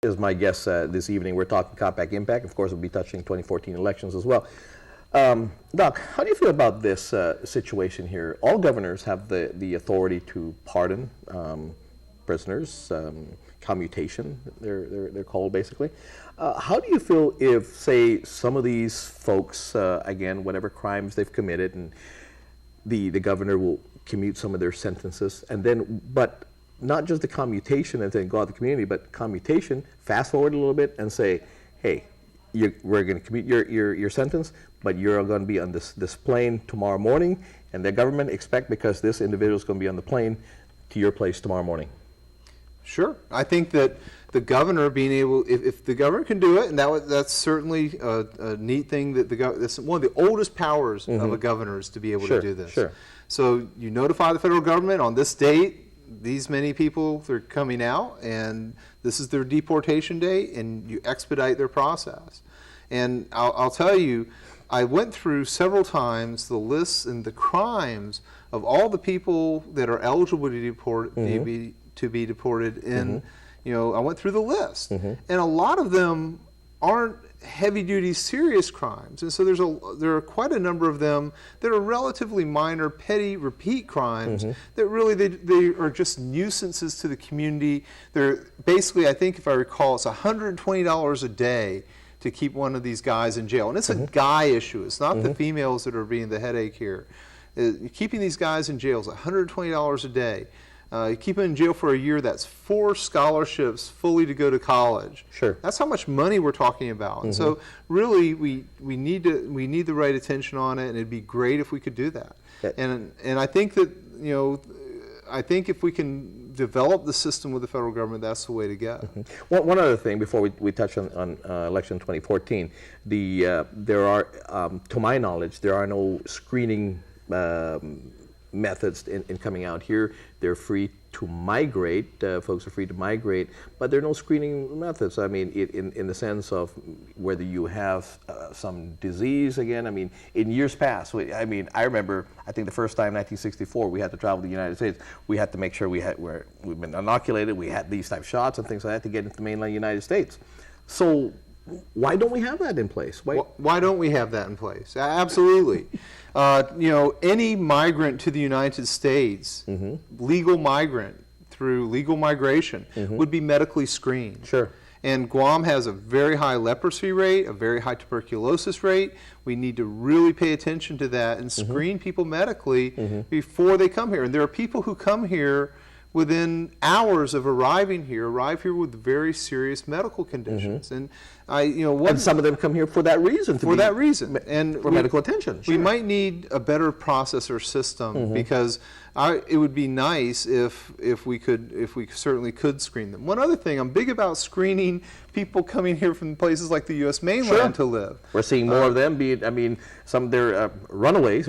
is my guest this evening. We're talking compact impact. Of course, we'll be touching 2014 elections as well. Doc, how do you feel about this situation here? All governors have the authority to pardon prisoners, commutation, they're called basically. How do you feel if, say, some of these folks, again, whatever crimes they've committed, and the governor will commute some of their sentences, and then, but not just the commutation and then go out to the community, but commutation, fast forward a little bit and say, hey, we're going to commute your sentence, but you're going to be on this plane tomorrow morning, and the government expect, because this individual is going to be on the plane, to your place tomorrow morning. Sure. I think that the governor being able, if the governor can do it, and that's certainly a neat thing, that that's one of the oldest powers of a governor is to be able to do this. Sure. So you notify the federal government on this date, these many people, they're coming out, and this is their deportation date, and you expedite their process. And I'll tell you, I went through several times the lists and the crimes of all the people that are eligible to be deported in, I went through the list. And a lot of them aren't heavy-duty serious crimes. And so there are quite a number of them that are relatively minor, petty, repeat crimes that really they are just nuisances to the community. They're basically, I think if I recall, it's $120 a day to keep one of these guys in jail. And it's a guy issue. It's not the females that are being the headache here. Keeping these guys in jail is $120 a day. You keep them in jail for a year, that's 4 scholarships fully to go to college. Sure. That's how much money we're talking about. And so really we need the right attention on it, and it'd be great if we could do that. And I think that, I think if we can develop the system with the federal government, that's the way to go. One other thing before we touch on election 2014, there are, to my knowledge, there are no screening methods in coming out here. They're free to migrate, folks are free to migrate, but there are no screening methods. I mean, in the sense of whether you have some disease, again, I mean, in years past, I remember, I think the first time, 1964, we had to travel to the United States, we had to make sure we've been inoculated, we had these type of shots and things like that to get into the mainland United States. So why don't we have that in place? Why don't we have that in place? Absolutely. Any migrant to the United States, legal migrant through legal migration, would be medically screened. Sure. And Guam has a very high leprosy rate, a very high tuberculosis rate. We need to really pay attention to that and screen people medically before they come here. And there are people who come here within hours of arrive here with very serious medical conditions, and and some of them come here for that reason. And for medical attention. We might need a better process or system because it would be nice if we certainly could screen them. One other thing, I'm big about screening people coming here from places like the U.S. mainland to live. We're seeing more of them. Some of their runaway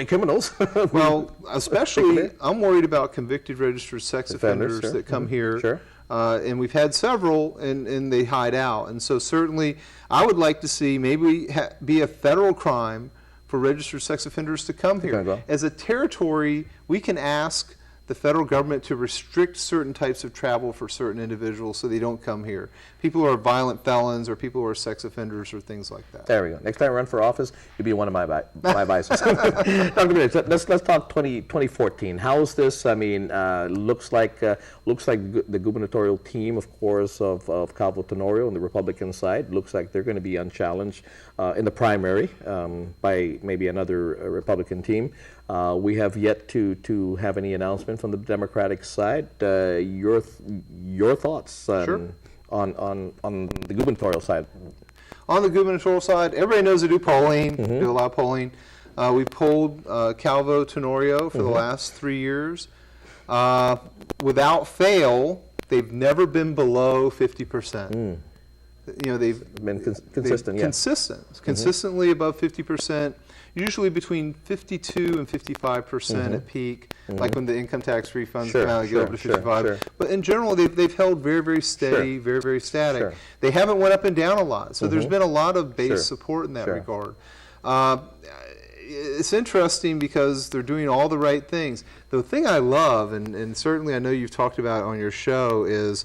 criminals. Well, especially, I'm worried about convicted registered sex offenders that come here. Sure. And we've had several, and they hide out. And so certainly, I would like to see maybe be a federal crime for registered sex offenders to come here. As a territory, we can ask the federal government to restrict certain types of travel for certain individuals so they don't come here. People who are violent felons or people who are sex offenders or things like that. There we go. Next time I run for office, you'll be one of my advisors. Let's talk 2014. How's this? I mean, looks like the gubernatorial team, of course, of Calvo Tenorio on the Republican side, looks like they're going to be unchallenged in the primary by maybe another Republican team. We have yet to have any announcement from the Democratic side. Your thoughts on the gubernatorial side? On the gubernatorial side, everybody knows they do polling, do a lot of polling. We polled Calvo Tenorio for the last 3 years. Without fail, they've never been below 50%. They've been consistently above 50%. Usually between 52 and 55% at peak, like when the income tax refunds come out, they go up to 55. But in general, they've held very, very steady, very, very static. They haven't went up and down a lot, so there's been a lot of base support in that regard. It's interesting because they're doing all the right things. The thing I love, and certainly I know you've talked about on your show, is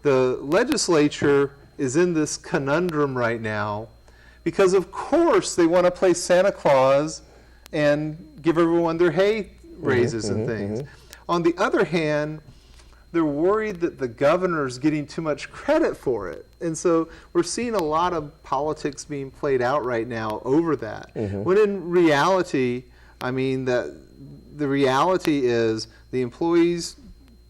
the legislature is in this conundrum right now because, of course, they want to play Santa Claus and give everyone their hay raises and things. On the other hand, they're worried that the governor's getting too much credit for it. And so we're seeing a lot of politics being played out right now over that. When in reality, I mean, the reality is the employees,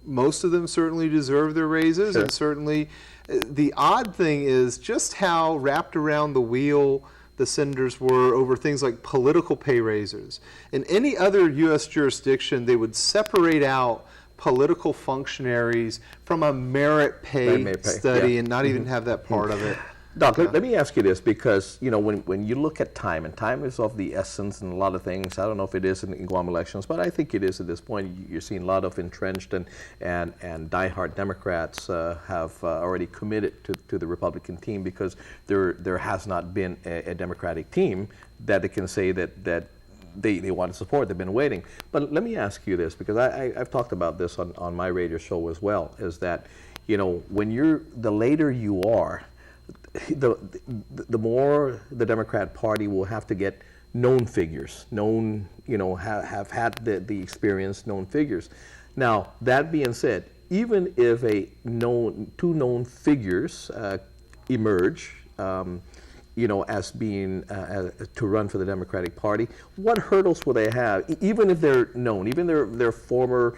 most of them certainly deserve their raises, and certainly the odd thing is just how wrapped around the wheel the senators were over things like political pay raises. In any other U.S. jurisdiction, they would separate out political functionaries from a merit pay study and not even have that part of it. Doc, let me ask you this, because when you look at time, and time is of the essence in a lot of things. I don't know if it is in Guam elections, but I think it is at this point. You're seeing a lot of entrenched and diehard Democrats have already committed to the Republican team, because there has not been a Democratic team that they can say that they want to support. They've been waiting. But let me ask you this, because I've talked about this on my radio show as well, is that when the later you are, the more the Democrat Party will have to get known figures, have had the experience, known figures. Now, that being said, even if two known figures emerge, as being to run for the Democratic Party, what hurdles will they have, even if they're known, even they're former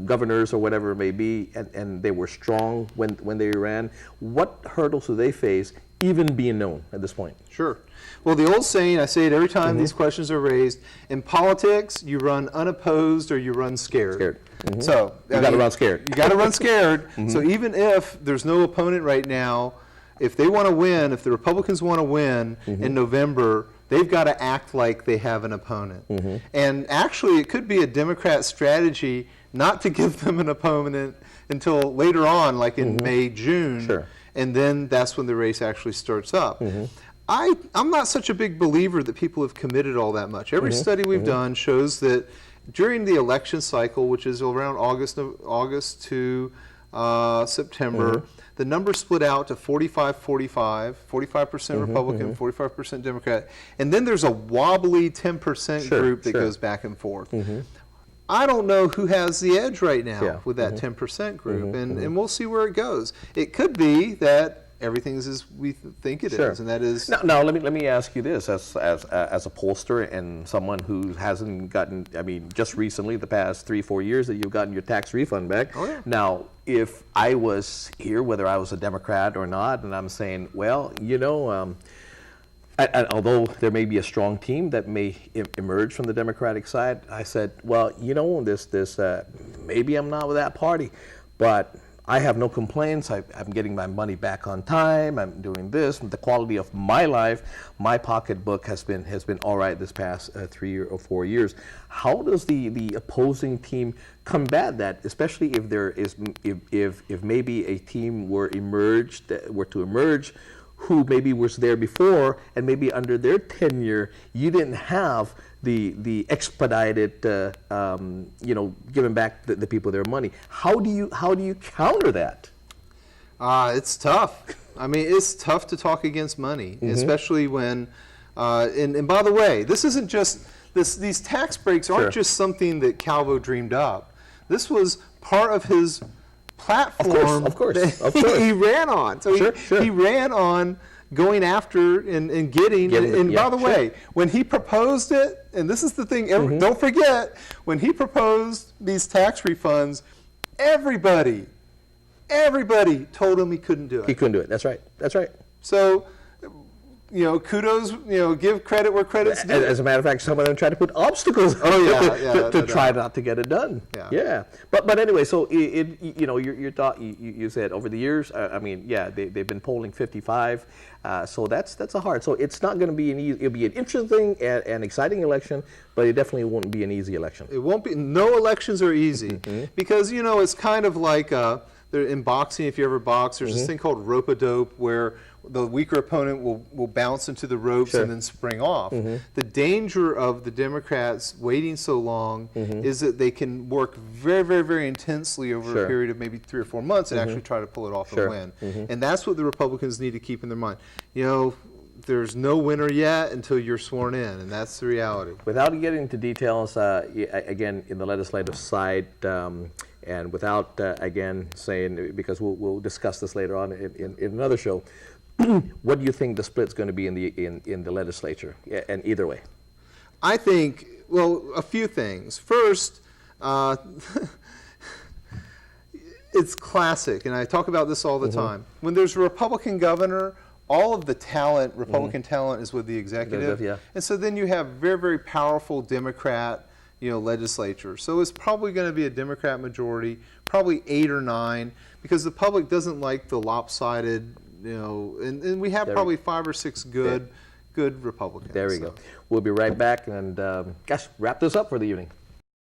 governors or whatever it may be, and they were strong when they ran? What hurdles do they face, even being known at this point? Sure. Well, the old saying, I say it every time these questions are raised, in politics, you run unopposed or you run scared. So you got to run scared. You got to run scared. So even if there's no opponent right now, if they want to win, if the Republicans want to win in November, they've got to act like they have an opponent. And actually, it could be a Democrat strategy not to give them an opponent until later on, like in May, June, and then that's when the race actually starts up. I'm not such a big believer that people have committed all that much. Every study we've done shows that during the election cycle, which is around August to September, the numbers split out to 45-45, 45% Republican, 45% Democrat, and then there's a wobbly 10% group that goes back and forth. I don't know who has the edge right now with that 10% group, and we'll see where it goes. It could be that everything is as we think it is, and that is. Now let me ask you this, as a pollster and someone who hasn't gotten, I mean, just recently, the past 3-4 years that you've gotten your tax refund back. Now, if I was here, whether I was a Democrat or not, and I'm saying, well, although there may be a strong team that may emerge from the Democratic side, I said, well, this maybe I'm not with that party, but I have no complaints. I'm getting my money back on time. I'm doing this. The quality of my life, my pocketbook has been all right this past 3 or 4 years. How does the opposing team combat that, especially if there is if maybe a team were to emerge who maybe was there before, and maybe under their tenure you didn't have the expedited giving back the people their money? How do you counter that? It's tough. I mean, it's tough to talk against money, especially when and by the way, this isn't just these tax breaks aren't just something that Calvo dreamed up. This was part of his platform of course. He ran on. So he ran on going after and getting by the way, when he proposed it, and this is the thing, don't forget, when he proposed these tax refunds, everybody told him he couldn't do it. He couldn't do it. That's right. So, kudos, give credit where credit's due. As a matter of fact, some of them try to put obstacles to try not to get it done. But anyway, so your thought, you said over the years, they've been polling 55, so that's a hard. So it's not going to be it'll be an interesting and exciting election, but it definitely won't be an easy election. It won't be. No elections are easy because it's kind of like in boxing, if you ever box, there's this thing called rope-a-dope where the weaker opponent will bounce into the ropes and then spring off. The danger of the Democrats waiting so long is that they can work very, very, very intensely over a period of maybe 3 or 4 months and actually try to pull it off and win. And that's what the Republicans need to keep in their mind. You know, there's no winner yet until you're sworn in, and that's the reality. Without getting into details, again, in the legislative side, and without, again, saying, because we'll discuss this later on in another show, what do you think the split's going to be in the legislature, and either way? I think, well, a few things. First, it's classic, and I talk about this all the time. When there's a Republican governor, all of the talent, Republican talent, is with the executive. And so then you have very, very powerful Democrat, legislature. So it's probably going to be a Democrat majority, probably 8 or 9, because the public doesn't like the lopsided, and we have probably 5 or 6 good Republicans. There we go. We'll be right back and, wrap this up for the evening.